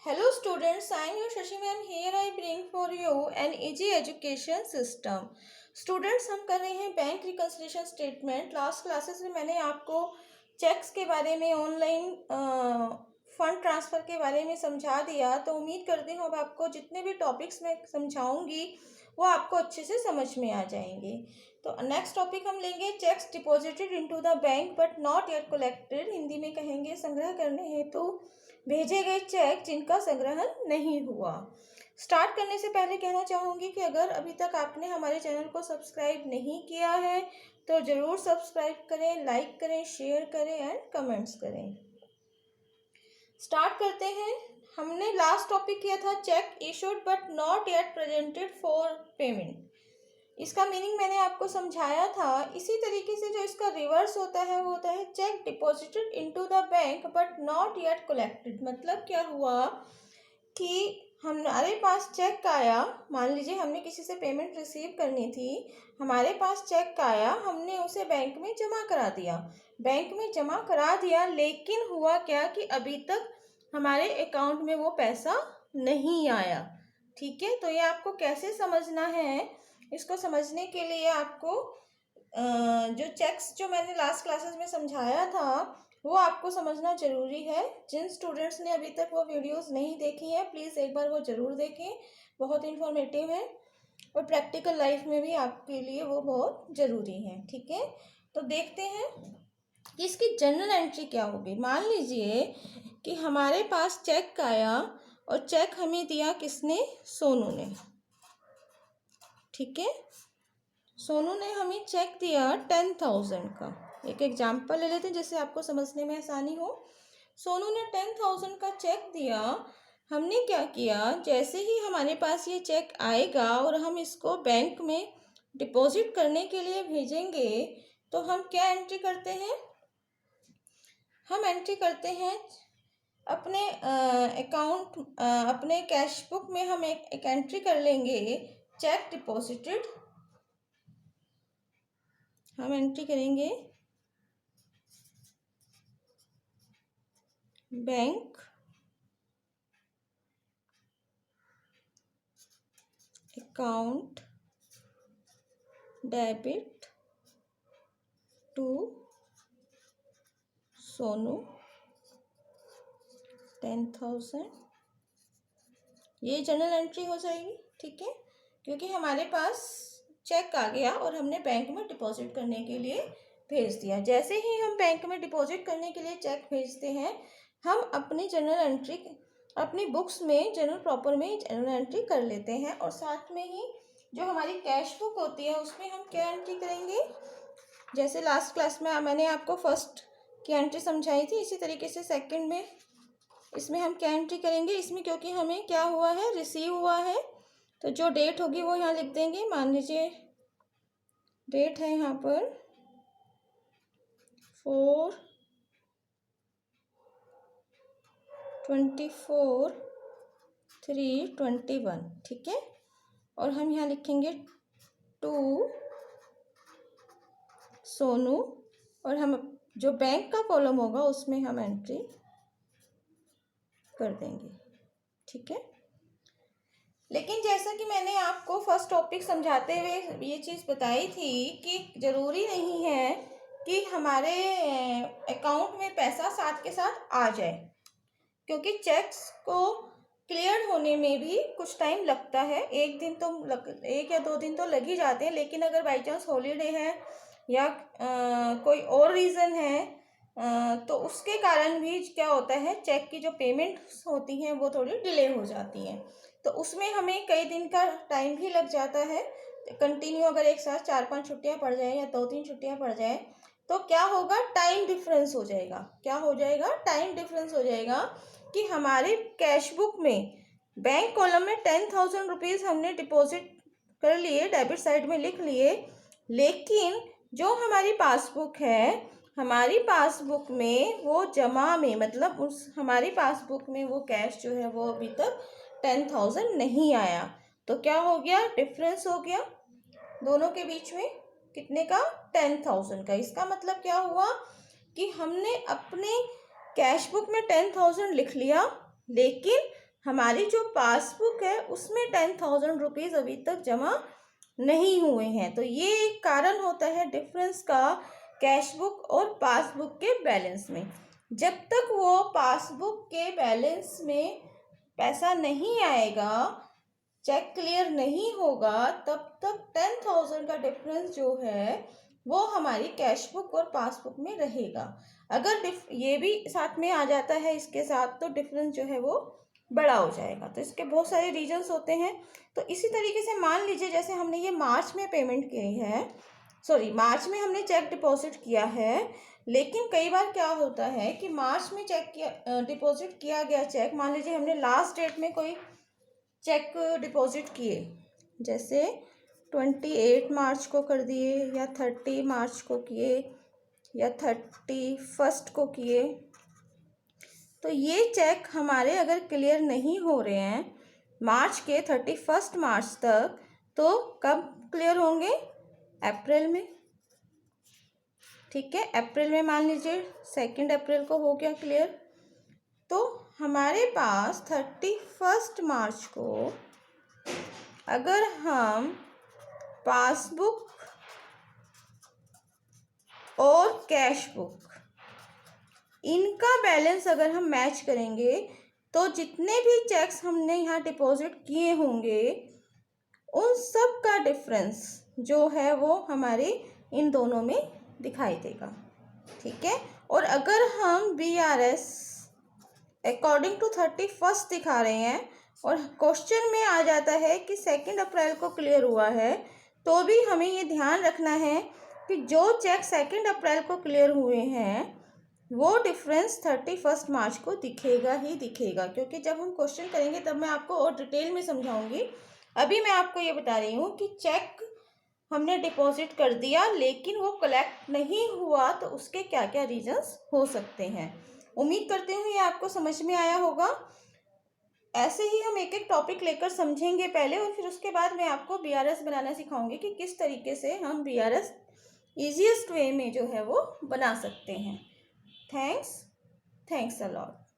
Hello students, I am your Shashi ma'am. Here I bring for you an easy education system. Students, हम कर रहे हैं bank reconciliation statement. Last classes में मैंने आपको checks के बारे में, ऑनलाइन फंड ट्रांसफ़र के बारे में समझा दिया. तो उम्मीद करती हूँ अब आपको जितने भी टॉपिक्स मैं समझाऊंगी वो आपको अच्छे से समझ में आ जाएंगे. तो नेक्स्ट टॉपिक हम लेंगे checks deposited into the bank but not yet collected. Hindi में कहेंगे संग्रह करने हेतु भेजे गए चेक जिनका संग्रहण नहीं हुआ. स्टार्ट करने से पहले कहना चाहूँगी कि अगर अभी तक आपने हमारे चैनल को सब्सक्राइब नहीं किया है तो ज़रूर सब्सक्राइब करें, लाइक करें, शेयर करें एंड कमेंट्स करें. स्टार्ट करते हैं. हमने लास्ट टॉपिक किया था check issued but not yet presented for payment. इसका मीनिंग मैंने आपको समझाया था. इसी तरीके से जो इसका रिवर्स होता है वो होता है check deposited into the bank but not yet collected. मतलब क्या हुआ कि हमारे पास चेक आया, मान लीजिए हमने किसी से पेमेंट रिसीव करनी थी, हमारे पास चेक आया, हमने उसे बैंक में जमा करा दिया. बैंक में जमा करा दिया लेकिन हुआ क्या कि अभी तक हमारे अकाउंट में वो पैसा नहीं आया. ठीक है, तो ये आपको कैसे समझना है, इसको समझने के लिए आपको जो चेक्स जो मैंने लास्ट क्लासेस में समझाया था वो आपको समझना ज़रूरी है. जिन स्टूडेंट्स ने अभी तक वो वीडियोस नहीं देखी है प्लीज़ एक बार वो ज़रूर देखें. बहुत इन्फॉर्मेटिव है और प्रैक्टिकल लाइफ में भी आपके लिए वो बहुत ज़रूरी है. ठीक है, तो देखते हैं कि इसकी जनरल एंट्री क्या होगी. मान लीजिए कि हमारे पास चेक आया और चेक हमें दिया किसने, सोनू ने. ठीक है, सोनू ने हमें चेक दिया 10,000 का. एक एग्जाम्पल ले लेते हैं जिससे आपको समझने में आसानी हो. सोनू ने 10,000 का चेक दिया. हमने क्या किया, जैसे ही हमारे पास ये चेक आएगा और हम इसको बैंक में डिपॉजिट करने के लिए भेजेंगे तो हम क्या एंट्री करते हैं, हम एंट्री करते हैं अपने अकाउंट, अपने कैश बुक में हम एक एंट्री कर लेंगे चेक डिपॉजिटेड. हम एंट्री करेंगे bank account debit to Sonu 10,000. ये जनरल एंट्री हो जाएगी. ठीक है, क्योंकि हमारे पास चेक आ गया और हमने बैंक में डिपॉजिट करने के लिए भेज दिया. जैसे ही हम बैंक में डिपॉजिट करने के लिए चेक भेजते हैं हम अपनी जनरल एंट्री अपनी बुक्स में, जनरल प्रॉपर में जनरल एंट्री कर लेते हैं. और साथ में ही जो हमारी कैश बुक होती है उसमें हम क्या एंट्री करेंगे, जैसे लास्ट क्लास में मैंने आपको फर्स्ट की एंट्री समझाई थी, इसी तरीके से सेकंड में इसमें हम क्या एंट्री करेंगे. इसमें क्योंकि हमें क्या हुआ है, रिसीव हुआ है, तो जो डेट होगी वो यहाँ लिख देंगे. मान लीजिए डेट है यहाँ पर 4/24/3/21. ठीक है, और हम यहाँ लिखेंगे टू सोनू और हम जो बैंक का कॉलम होगा उसमें हम एंट्री कर देंगे. ठीक है, लेकिन जैसा कि मैंने आपको फर्स्ट टॉपिक समझाते हुए ये चीज़ बताई थी कि ज़रूरी नहीं है कि हमारे अकाउंट में पैसा साथ के साथ आ जाए, क्योंकि चेक्स को क्लियर होने में भी कुछ टाइम लगता है. एक या 2 दिन तो लग ही जाते हैं. लेकिन अगर बाई चांस हॉलीडे है या कोई और रीज़न है तो उसके कारण भी क्या होता है, चेक की जो पेमेंट्स होती हैं वो थोड़ी डिले हो जाती हैं. तो उसमें हमें कई दिन का टाइम भी लग जाता है. कंटिन्यू अगर एक साथ 4-5 छुट्टियां पड़ जाए या 2-3 छुट्टियां पड़ जाए तो क्या होगा, टाइम डिफरेंस हो जाएगा. क्या हो जाएगा, टाइम डिफरेंस हो जाएगा कि हमारे कैश बुक में बैंक कॉलम में 10,000 रुपीज़ हमने डिपॉजिट कर लिए, डेबिट साइड में लिख लिए, लेकिन जो हमारी पासबुक है, हमारी पासबुक में वो जमा में, मतलब उस हमारी पासबुक में वो कैश जो है वो अभी तक 10,000 नहीं आया. तो क्या हो गया, डिफरेंस हो गया दोनों के बीच में. कितने का, 10,000 का. इसका मतलब क्या हुआ कि हमने अपने कैश बुक में 10,000 लिख लिया लेकिन हमारी जो पासबुक है उसमें 10,000 रुपीज़ अभी तक जमा नहीं हुए हैं। तो ये एक कारण होता है डिफरेंस का कैश बुक और पासबुक के बैलेंस में। जब तक वो पासबुक के बैलेंस में पैसा नहीं आएगा, चेक क्लियर नहीं होगा, तब तक 10,000 का डिफरेंस जो है वो हमारी कैश बुक और पासबुक में रहेगा। अगर ये भी साथ में आ जाता है इसके साथ, तो डिफरेंस जो है वो बड़ा हो जाएगा। तो इसके बहुत सारे रीजंस होते हैं। तो इसी तरीके से मान लीजिए जैसे हमने ये मार्च में पेमेंट की है, मार्च में हमने चेक डिपॉजिट किया है, लेकिन कई बार क्या होता है कि मार्च में चेक किया डिपॉजिट किया गया चेक, मान लीजिए हमने लास्ट डेट में कोई चेक डिपॉजिट किए, जैसे 28 मार्च को कर दिए या 30 मार्च को किए या 31 को किए, तो ये चेक हमारे अगर क्लियर नहीं हो रहे हैं मार्च के 31 मार्च तक, तो कब क्लियर होंगे? अप्रैल में। ठीक है, अप्रैल में मान लीजिए 2 अप्रैल को हो गया क्लियर। तो हमारे पास 31 मार्च को अगर हम पासबुक और कैश बुक इनका बैलेंस अगर हम मैच करेंगे, तो जितने भी चेक्स हमने यहाँ डिपॉजिट किए होंगे उन सब का डिफरेंस जो है वो हमारे इन दोनों में दिखाई देगा। ठीक है, और अगर हम BRS अकॉर्डिंग टू 31 दिखा रहे हैं और क्वेश्चन में आ जाता है कि 2 अप्रैल को क्लियर हुआ है, तो भी हमें ये ध्यान रखना है कि जो चेक 2 अप्रैल को क्लियर हुए हैं वो डिफरेंस 31 मार्च को दिखेगा ही दिखेगा। क्योंकि जब हम क्वेश्चन करेंगे तब मैं आपको और डिटेल में समझाऊंगी। अभी मैं आपको ये बता रही हूँ कि चेक हमने डिपॉजिट कर दिया लेकिन वो कलेक्ट नहीं हुआ, तो उसके क्या क्या रीजंस हो सकते हैं। उम्मीद करती हूँ ये आपको समझ में आया होगा। ऐसे ही हम एक एक टॉपिक लेकर समझेंगे पहले, और फिर उसके बाद मैं आपको BRS बनाना सिखाऊंगी कि किस तरीके से हम BRS ईजीएस्ट वे में जो है वो बना सकते हैं। Thanks a lot.